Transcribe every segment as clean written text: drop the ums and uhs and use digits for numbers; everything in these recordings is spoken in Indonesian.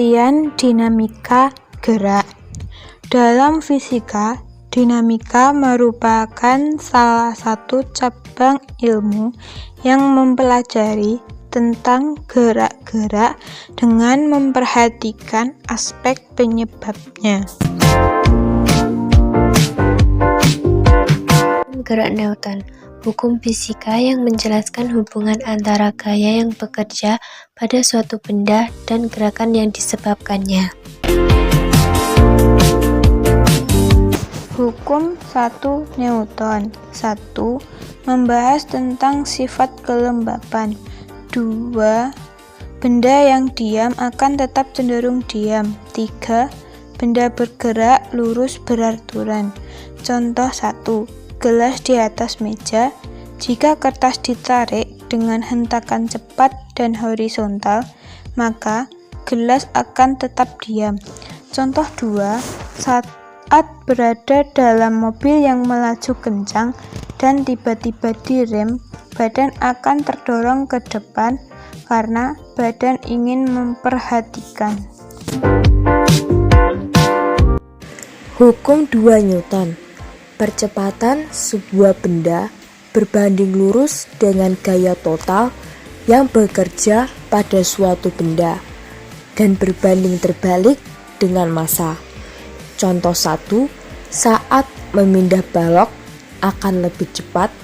Pengertian dinamika gerak. Dalam fisika, dinamika merupakan salah satu cabang ilmu yang mempelajari tentang gerak-gerak dengan memperhatikan aspek penyebabnya. Gerak Newton, hukum fisika yang menjelaskan hubungan antara gaya yang bekerja pada suatu benda dan gerakan yang disebabkannya. Hukum 1 Newton. 1. Membahas tentang sifat kelembapan. 2. Benda yang diam akan tetap cenderung diam. 3. Benda bergerak lurus beraturan. Contoh 1. Gelas di atas meja. Jika kertas ditarik dengan hentakan cepat dan horizontal, maka gelas akan tetap diam. Contoh 2. Saat berada dalam mobil yang melaju kencang dan tiba-tiba direm, badan akan terdorong ke depan karena badan ingin memperhatikan. Hukum 2 Newton. Percepatan sebuah benda berbanding lurus dengan gaya total yang bekerja pada suatu benda dan berbanding terbalik dengan massa. Contoh 1, saat memindah balok akan lebih cepat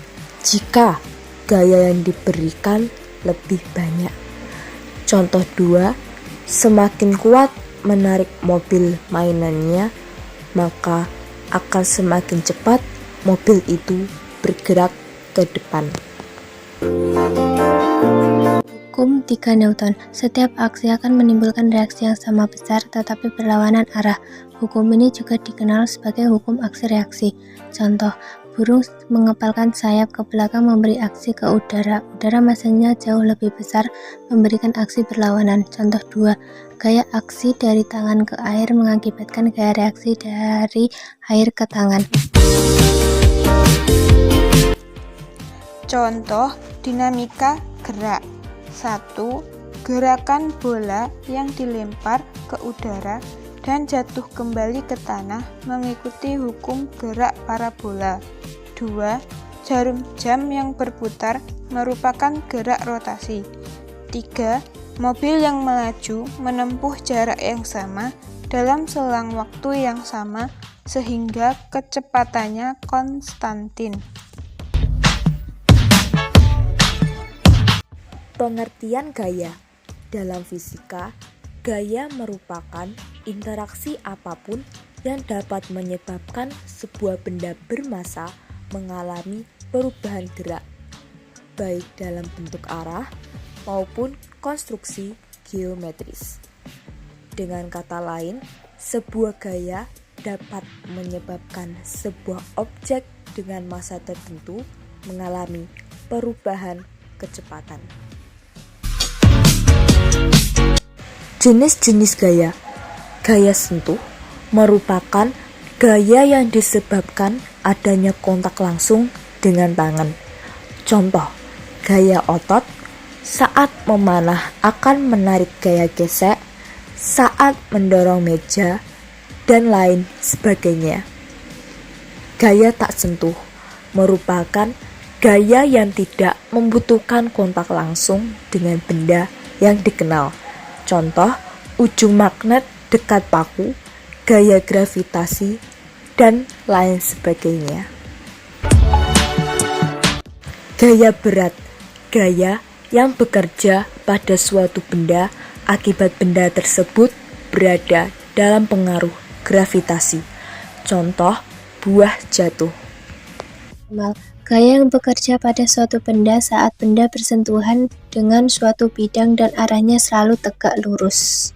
jika gaya yang diberikan lebih banyak. Contoh 2, semakin kuat menarik mobil mainannya, maka akan semakin cepat mobil itu bergerak ke depan. Hukum 3 Newton. Setiap aksi akan menimbulkan reaksi yang sama besar tetapi berlawanan arah. Hukum ini juga dikenal sebagai hukum aksi-reaksi. Contoh, burung mengepalkan sayap ke belakang memberi aksi ke udara. Udara masanya jauh lebih besar memberikan aksi berlawanan. Contoh 2, gaya aksi dari tangan ke air mengakibatkan gaya reaksi dari air ke tangan. Contoh dinamika gerak. 1. Gerakan bola yang dilempar ke udara dan jatuh kembali ke tanah mengikuti hukum gerak parabola. 2. Jarum jam yang berputar merupakan gerak rotasi. 3. Mobil yang melaju menempuh jarak yang sama dalam selang waktu yang sama sehingga kecepatannya konstantin. Pengertian gaya. Dalam fisika, gaya merupakan interaksi apapun yang dapat menyebabkan sebuah benda bermassa mengalami perubahan gerak, baik dalam bentuk arah maupun konstruksi geometris. Dengan kata lain, sebuah gaya dapat menyebabkan sebuah objek dengan massa tertentu mengalami perubahan kecepatan. Jenis-jenis gaya. Gaya sentuh merupakan gaya yang disebabkan adanya kontak langsung dengan tangan. Contoh, gaya otot saat memanah akan menarik gaya gesek, saat mendorong meja, dan lain sebagainya. Gaya tak sentuh merupakan gaya yang tidak membutuhkan kontak langsung dengan benda yang dikenal. Contoh, ujung magnet dekat paku, gaya gravitasi, dan lain sebagainya. Gaya berat, gaya yang bekerja pada suatu benda akibat benda tersebut berada dalam pengaruh gravitasi. Contoh, buah jatuh. Gaya yang bekerja pada suatu benda saat benda bersentuhan dengan suatu bidang dan arahnya selalu tegak lurus.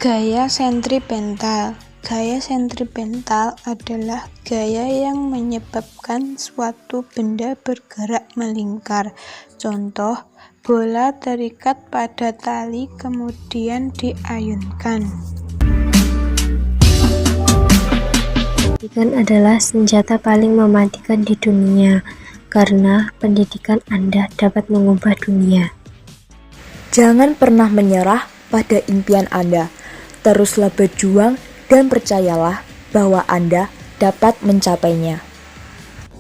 Gaya sentripetal. Gaya sentripetal adalah gaya yang menyebabkan suatu benda bergerak melingkar. Contoh, bola terikat pada tali kemudian diayunkan. Pendidikan adalah senjata paling mematikan di dunia, karena pendidikan Anda dapat mengubah dunia. Jangan pernah menyerah pada impian Anda. Teruslah berjuang dan percayalah bahwa Anda dapat mencapainya.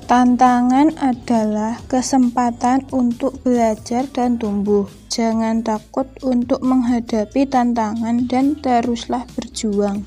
Tantangan adalah kesempatan untuk belajar dan tumbuh. Jangan takut untuk menghadapi tantangan dan teruslah berjuang.